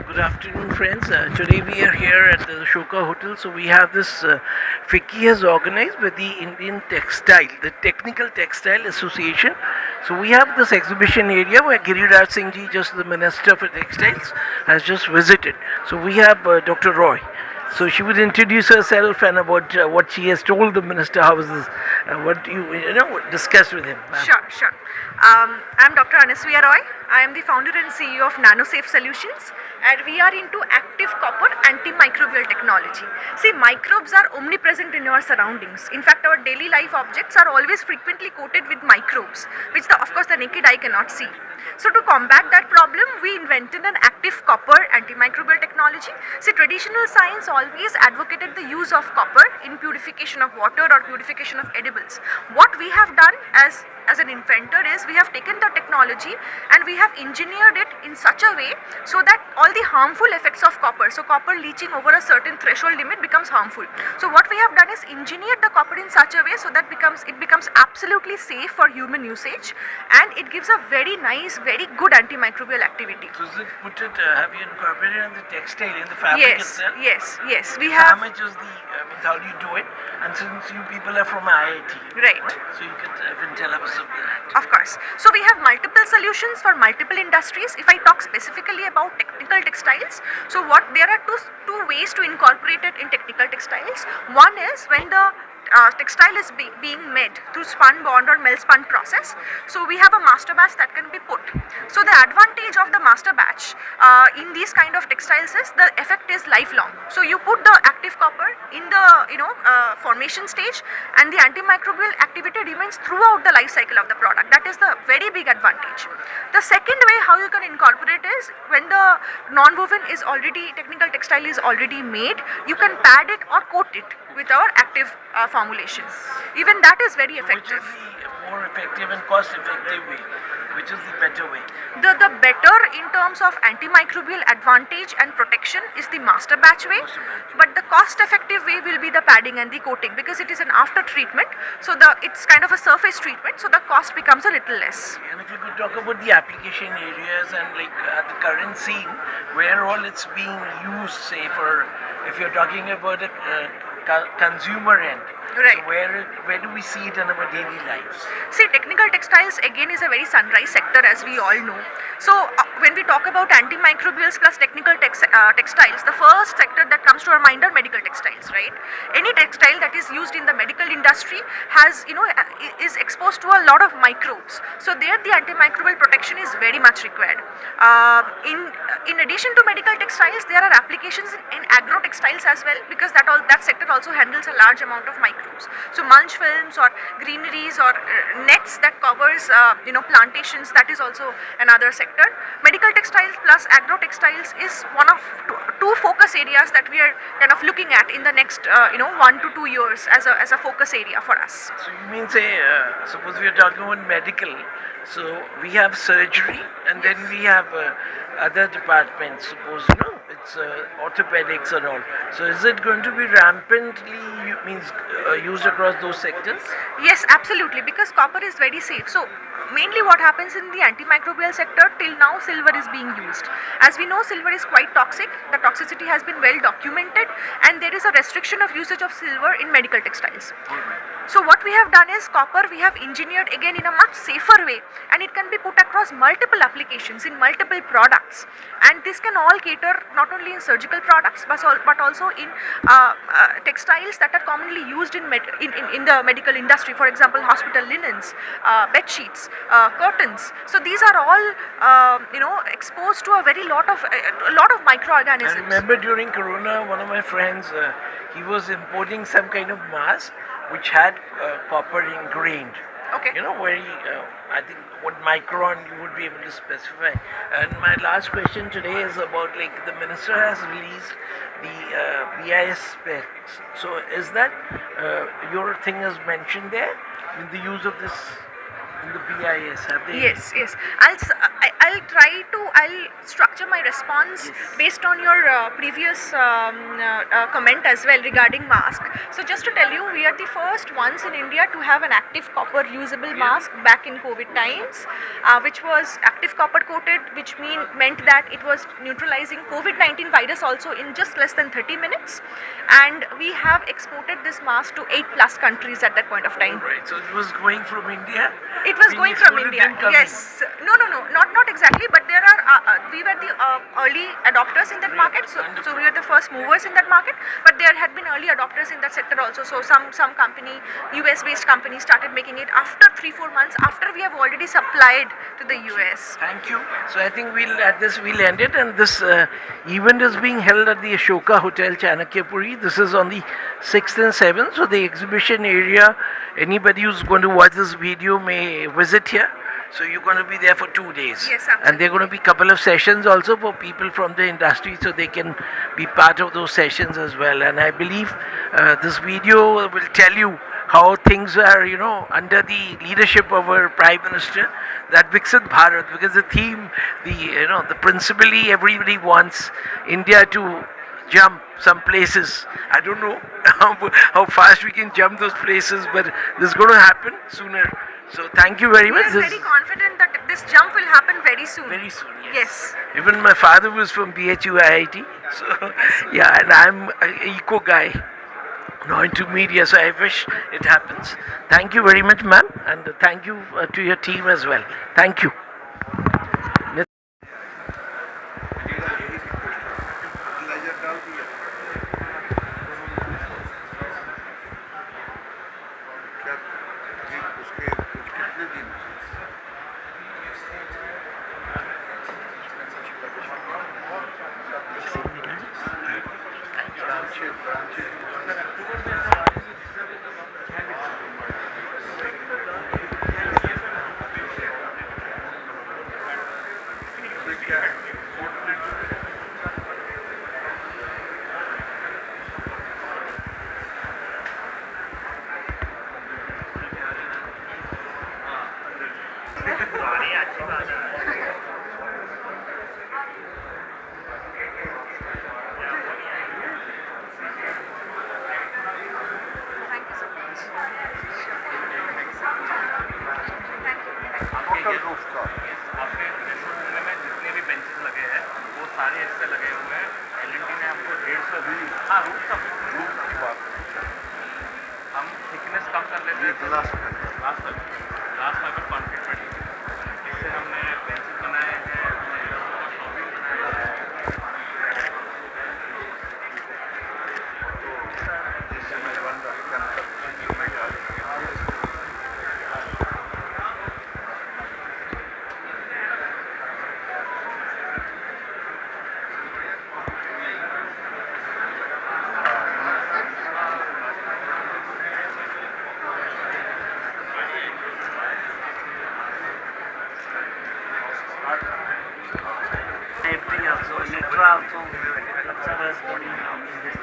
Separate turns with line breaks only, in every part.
Good afternoon, friends. Today we are here at the Ashoka Hotel. So we have this FICCI has organized with the Indian Textile, the Technical Textile Association. So we have this exhibition area where Giriraj Singh Ji, just the Minister for Textiles, has just visited. So we have Dr. Roy. So she would introduce herself and about what she has told the minister. How was this? What you discussed with him.
Sure. I'm Dr. Anasuya Roy. I am the founder and CEO of NanoSafe Solutions, and we are into active copper antimicrobial technology. See, microbes are omnipresent in our surroundings. In fact, our daily life objects are always frequently coated with microbes, which of course the naked eye cannot see. So to combat that problem, we invented an active copper antimicrobial technology. See, traditional science always advocated the use of copper in purification of water or purification of edibles. What we have done as an inventor is we have taken the technology and we have engineered it in such a way so that all the harmful effects of copper, so copper leaching over a certain threshold limit becomes harmful. So what we have done is engineered the copper in such a way so that it becomes absolutely safe for human usage, and it gives a very nice, very good antimicrobial activity.
So is it have you incorporated in the textile, in the fabric itself?
Yes. We
So
have.
how much is how do you do it? And since you people are from IIT,
Right.
so you could even tell us about that.
Of course. So we have multiple solutions for multiple industries. If I talk specifically about technical textiles, so there are two ways to incorporate it in technical textiles. One is when the textile is being made through spun bond or melt spun process. So we have a master batch that can be put. So the advantage of the master batch in these kind of textiles is the effect is lifelong. So you put the active copper in the formation stage, and the antimicrobial activity remains throughout the life cycle of the product. That is the very big advantage. The second way how you can incorporate is when the non-woven is already, technical textile is already made, you can pad it or coat it with our active formulation. Even that is very effective.
Which is the more effective and cost effective way? Which is the better way?
The better in terms of antimicrobial advantage and protection is the master batch way, but the cost effective way will be the padding and the coating, because it is an after treatment, so it's kind of a surface treatment, so the cost becomes a little less.
And if you could talk about the application areas and the current scene, where all it's being used, say for, if you're talking about a consumer end,
Right.
so where do we see it in our daily lives?
See, technical textiles again is a very sunrise sector, as we all know. So when we talk about antimicrobials plus technical textiles, the first sector that comes to our mind are medical textiles, right? Any textile that is used in the medical industry is exposed to a lot of microbes. So there the antimicrobial protection is very much required. In addition to medical textiles, there are applications in agro textiles as well, because that sector also handles a large amount of microbes. So mulch films or greeneries or nets that covers plantations, that is also another sector. Medical textiles plus agro textiles is one of two focus areas that we are kind of looking at in the next 1 to 2 years as a focus area for us.
So you mean, say, suppose we are talking about medical, so we have surgery and then we have other departments, suppose, it's orthopedics and all. So is it going to be rampantly used across those sectors?
Yes, absolutely, because copper is very safe. So mainly what happens in the antimicrobial sector, till now silver is being used. As we know, silver is quite toxic. The toxicity has been well documented, and there is a restriction of usage of silver in medical textiles. So what we have done is copper we have engineered again in a much safer way, and it can be put across multiple applications in multiple products, and this can all cater not only in surgical products but also in textiles that are commonly used in the medical industry. For example, hospital linens, bed sheets, curtains. So these are all exposed to a lot of microorganisms.
I remember during Corona, one of my friends, he was importing some kind of mask which had copper ingrained.
Okay.
Where I think what micron you would be able to specify. And my last question today is about the minister has released the BIS specs. So is that your thing is mentioned there in the use of this in the BIS? Have they?
Yes. I'll I'll structure my response based on your previous comment as well regarding mask. So just to tell you, we are the first ones in India to have an active copper reusable mask back in COVID times, which was active copper coated, which meant that it was neutralizing COVID-19 virus also in just less than 30 minutes. And we have exported this mask to 8+ countries at that point of time.
Right. So it was going from India.
It was
Being
going from
exported,
India.
then coming.
Yes. No, not exactly. But there are we were the early adopters in that market. So we were the first movers in that market. But there had been early adopters in that sector also. So some company, US based company, started making it after 3-4 months after we have already supplied to the US.
Thank you. So I think we'll end it, and this event is being held at the Ashoka Hotel, Chanakyapuri. This is on the 6th and 7th. So the exhibition area, anybody who's going to watch this video may visit here. So you're going to be there for 2 days.
Yes, absolutely.
And there are going to be a couple of sessions also for people from the industry, so they can be part of those sessions as well. And I believe this video will tell you how things are, under the leadership of our Prime Minister, that Viksit Bharat, because the theme, the principally everybody wants India to jump some places. I don't know how fast we can jump those places, but this is going to happen sooner. So thank you very
We
much.
are very confident that this jump will happen very soon.
Very soon, yes.
Yes.
Even my father was from BHU IIT. So, yeah, and I'm an eco guy, into media, so I wish it happens. Thank you very much, ma'am, and thank you to your team as well. Thank you.
Thank you so much. Thank you.
आपके restaurant में जितने भी benches लगे हैं वो सारे ऐसे लगे हुए हैं. L&T ने हमको 150 हाँ रूफ की बात हम थिकनेस कम कर लेते हैं. ग्लास फाइबर कॉन्क्रीट पड़ी इससे हमने बेंचेस बनाए हैं, शॉपिंग बनाया है.
Safety also, Nitra also, service body in this.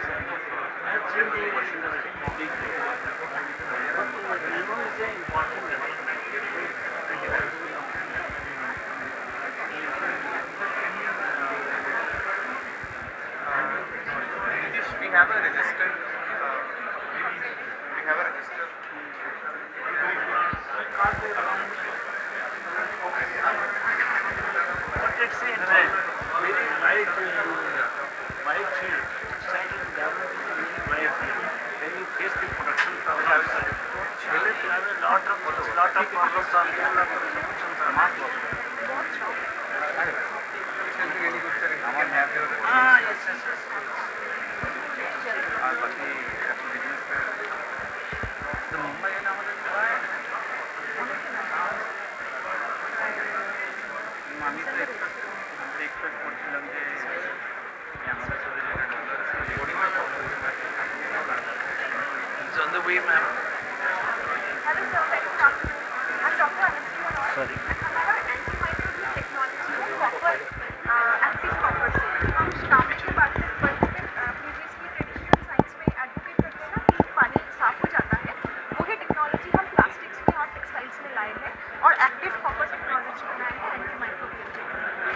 We have a register. We have a register.
What it says, very wide field. Cycling development is a very wide field. When you face the production from outside, you will have a lot of photos.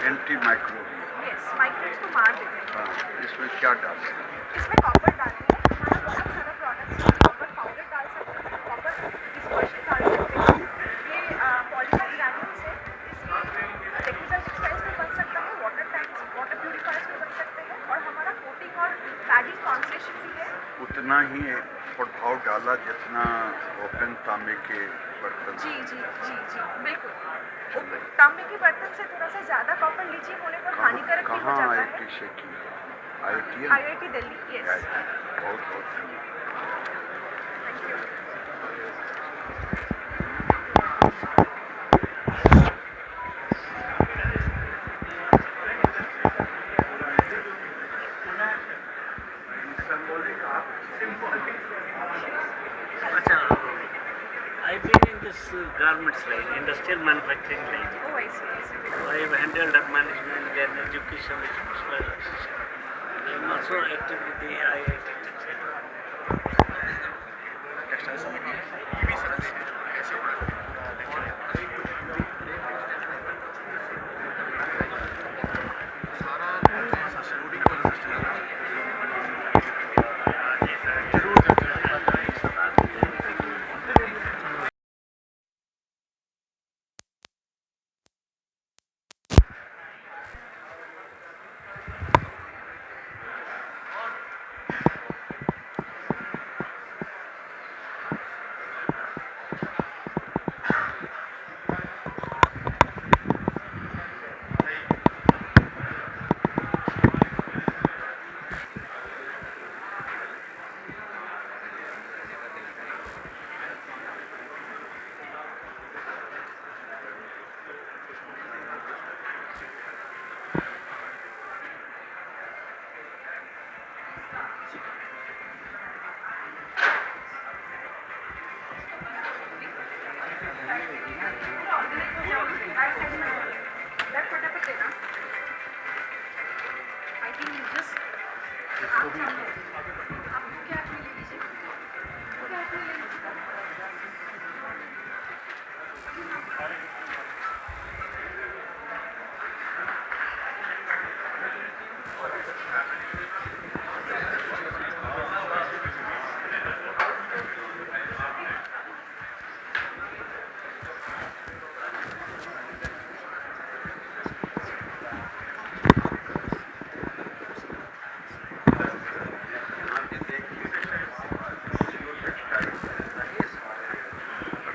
Anti microbial.
Yes, microbes को मार देते हैं।
हाँ, इसमें क्या डालते हैं?
इसमें कॉपर डालते हैं, हमारा बहुत सारा प्रोडक्ट्स है। कॉपर पाउडर डाल सकते हैं, कॉपर डिस्पर्शन डाल सकते हैं। ये पॉलीमर ग्रैन्यूल्स है, इसके टेक्निकल टेक्सटाइल्स में बन सकता है, वाटर टैंक्स, वाटर प्यूरिफायर्स में बन सकते हैं, और हमारा कोटिंग और पैडिंग कॉन्सेशन भी है।
उतना ही प्रभाव डाला जितना ओपन तांबे के बर्तन।
जी जी जी जी, बिल्कुल। तांबे के बर्तन से थोड़ा सा ज़्यादा कॉपर लीचिंग होने पर हानिकारक भी हो
कहाँ
जाता है।
IIT से की? IIT?
IIT Delhi, yes.
बहुत बहुत धन्यवाद।
Thank you.
I've been in this garments line, industrial manufacturing line.
Oh, I see, I see.
I have handled up management and education with specialization. I am also active with the IIT.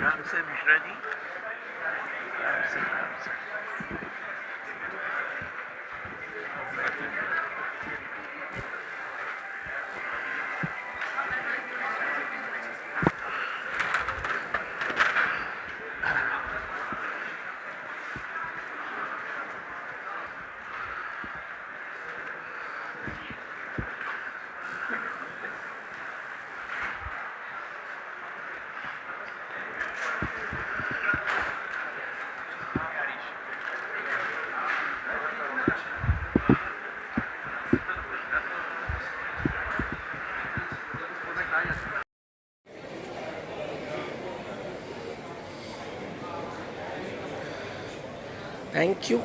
Ram से मिश्रा जी, राम से, राम से। Thank you.